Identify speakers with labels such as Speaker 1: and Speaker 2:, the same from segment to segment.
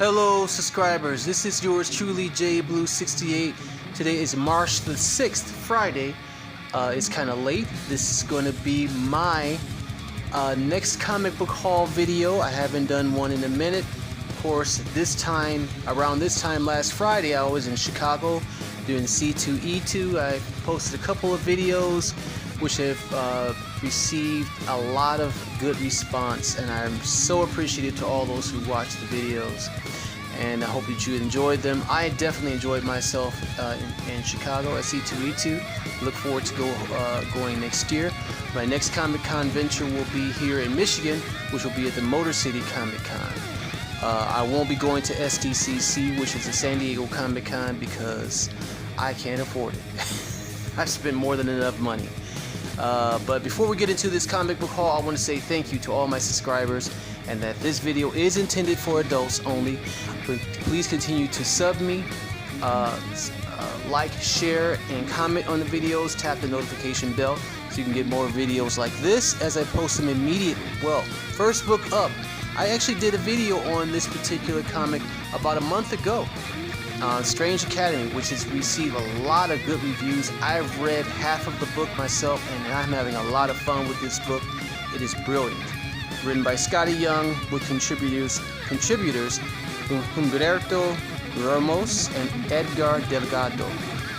Speaker 1: Hello subscribers, this is yours truly JBlue68. Today is March the 6th, Friday. It's kind of late. This is going to be my next comic book haul video. I haven't done one in a minute. Of course, around this time last Friday, I was in Chicago doing C2E2. I posted a couple of videos which have received a lot of good response, and I'm so appreciative to all those who watched the videos, and I hope that you enjoyed them. I definitely enjoyed myself in Chicago at C2E2. Look forward to going next year. My next Comic Con venture will be here in Michigan, which will be at the Motor City Comic Con. I won't be going to SDCC, which is the San Diego Comic Con, because I can't afford it. I've spent more than enough money. But before we get into this comic book haul, I want to say thank you to all my subscribers, and that this video is intended for adults only. Please continue to sub me, like, share, and comment on the videos. Tap the notification bell so you can get more videos like this as I post them immediately. Well, first book up. I actually did a video on this particular comic about a month ago. Strange Academy, which has received a lot of good reviews. I've read half of the book myself, and I'm having a lot of fun with this book. It is brilliant. Written by Scotty Young, with contributors Humberto Ramos and Edgar Delgado.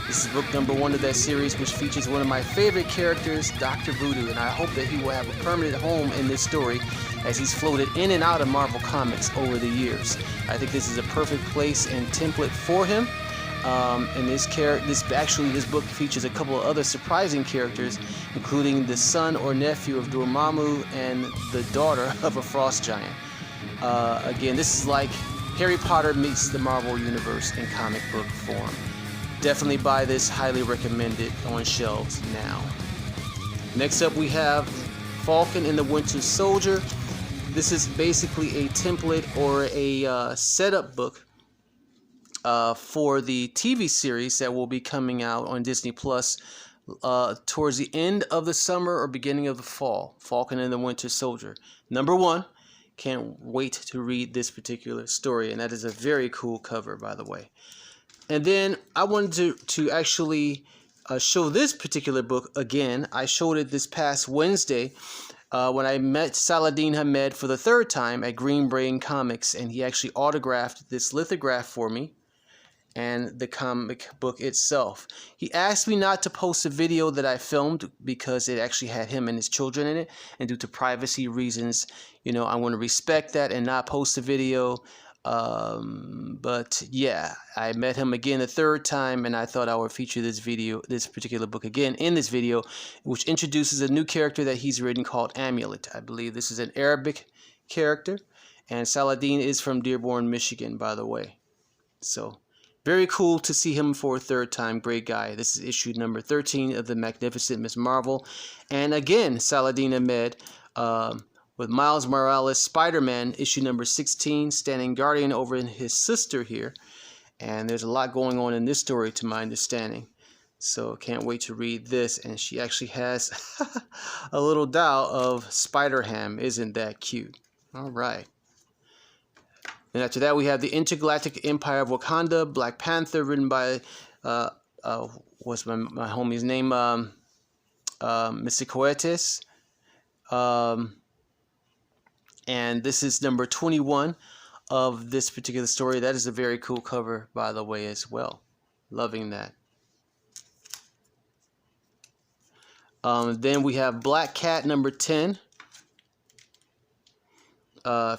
Speaker 1: This is book number 1 of that series, which features one of my favorite characters, Dr. Voodoo, and I hope that he will have a permanent home in this story, as he's floated in and out of Marvel Comics over the years. I think this is a perfect place and template for him. And this book features a couple of other surprising characters, including the son or nephew of Dormammu and the daughter of a frost giant. Again, this is like Harry Potter meets the Marvel Universe in comic book form. Definitely buy this, highly recommended, on shelves now. Next up we have Falcon and the Winter Soldier. This is basically a template or a setup book for the TV series that will be coming out on Disney Plus towards the end of the summer or beginning of the fall. Falcon and the Winter Soldier. Number 1. Can't wait to read this particular story, and that is a very cool cover, by the way. And then I wanted to actually show this particular book again. I showed it this past Wednesday when I met Saladin Ahmed for the 3rd time at Green Brain Comics, and he actually autographed this lithograph for me and the comic book itself. He asked me not to post a video that I filmed because it actually had him and his children in it, and due to privacy reasons, you know, I want to respect that and not post a video. But yeah, I met him again the 3rd time, and I thought I would feature this particular book again in this video, which introduces a new character that he's written called Amulet. I believe this is an Arabic character, and Saladin is from Dearborn, Michigan, by the way. So very cool to see him for a 3rd time. Great guy. This is issue number 13 of the Magnificent Miss Marvel, and again Saladin Ahmed with Miles Morales, Spider-Man, issue number 16, standing guardian over his sister here. And there's a lot going on in this story, to my understanding. So can't wait to read this. And she actually has a little doll of Spider-Ham. Isn't that cute? All right. And after that, we have the Intergalactic Empire of Wakanda, Black Panther, written by, what's my homie's name? Mr. Coetes. And this is number 21 of this particular story. That is a very cool cover, by the way, as well. Loving that. Then we have Black Cat number 10.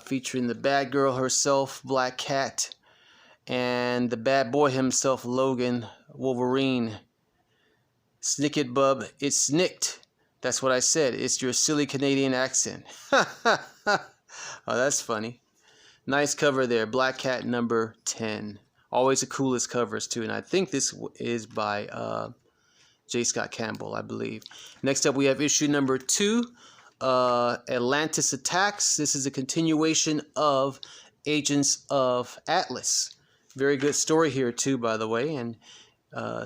Speaker 1: Featuring the bad girl herself, Black Cat, and the bad boy himself, Logan Wolverine. Snick it, bub. It's snicked. That's what I said. It's your silly Canadian accent. Oh, that's funny. Nice cover there. Black Cat number 10. Always the coolest covers, too. And I think this is by J. Scott Campbell, I believe. Next up, we have issue number 2, Atlantis Attacks. This is a continuation of Agents of Atlas. Very good story here, too, by the way. And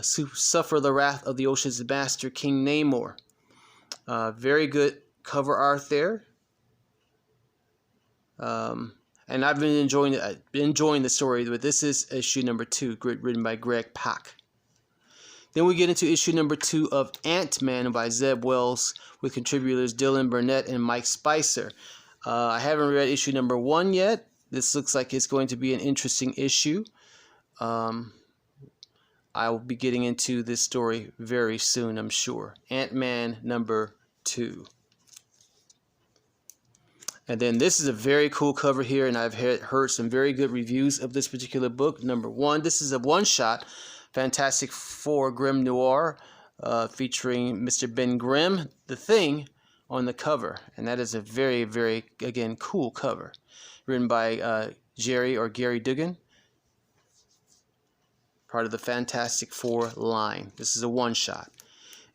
Speaker 1: suffer the wrath of the ocean's master, King Namor. Very good cover art there. And I've been enjoying the story, but this is issue number 2, written by Greg Pak. Then we get into issue number 2 of Ant-Man by Zeb Wells, with contributors Dylan Burnett and Mike Spicer. I haven't read issue number 1 yet. This looks like it's going to be an interesting issue. I will be getting into this story very soon, I'm sure. Ant-Man number 2. And then this is a very cool cover here, and I've heard some very good reviews of this particular book. Number 1, this is a one-shot Fantastic Four Grim Noir, featuring Mr. Ben Grimm, the Thing, on the cover. And that is a very, very, again, cool cover. Written by Gary Duggan, part of the Fantastic Four line. This is a one-shot.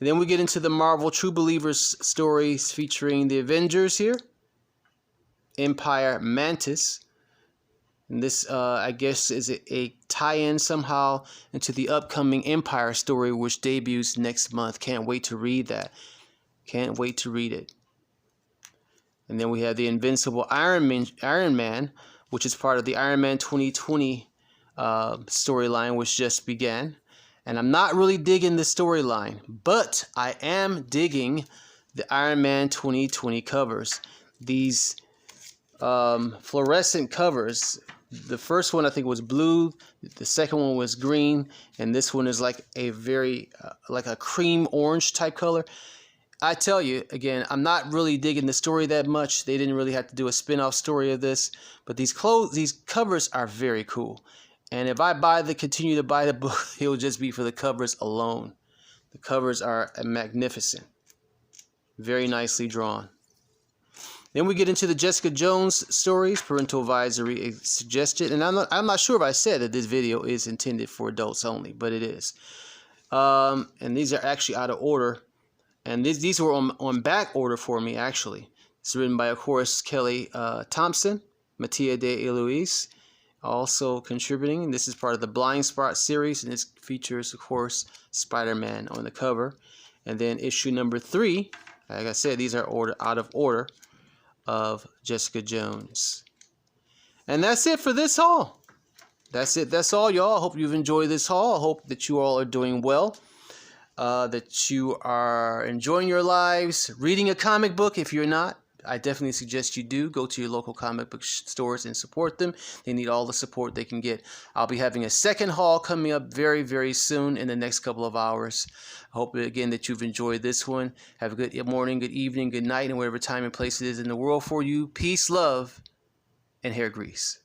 Speaker 1: And then we get into the Marvel True Believers stories featuring the Avengers here. Empire Mantis. And this, I guess, is a tie-in somehow into the upcoming Empire story, which debuts next month. Can't wait to read that. Can't wait to read it. And then we have the Invincible Iron Man, which is part of the Iron Man 2020 storyline, which just began. And I'm not really digging the storyline, but I am digging the Iron Man 2020 covers. These fluorescent covers. The first one I think was blue, the second one was green, and this one is like a very like a cream orange type color. I tell you, again, I'm not really digging the story that much. They didn't really have to do a spin-off story of this, but these covers are very cool. And if I continue to buy the book, it will just be for the covers alone. The covers are magnificent. Very nicely drawn. Then we get into the Jessica Jones stories, parental advisory suggested. And I'm not sure if I said that this video is intended for adults only, but it is. And these are actually out of order. And these were on back order for me, actually. It's written by, of course, Kelly Thompson, Mattia de Eloise, also contributing. This is part of the Blind Spot series, and this features, of course, Spider-Man on the cover. And then issue number 3, like I said, these are out of order, of Jessica Jones. And that's it for this haul. That's it. That's all, y'all. I hope you've enjoyed this haul. I hope that you all are doing well, that you are enjoying your lives, reading a comic book. If you're not, I definitely suggest you do. Go to your local comic book stores and support them. They need all the support they can get. I'll be having a second haul coming up very, very soon in the next couple of hours. I hope, again, that you've enjoyed this one. Have a good morning, good evening, good night, and whatever time and place it is in the world for you. Peace, love, and hair grease.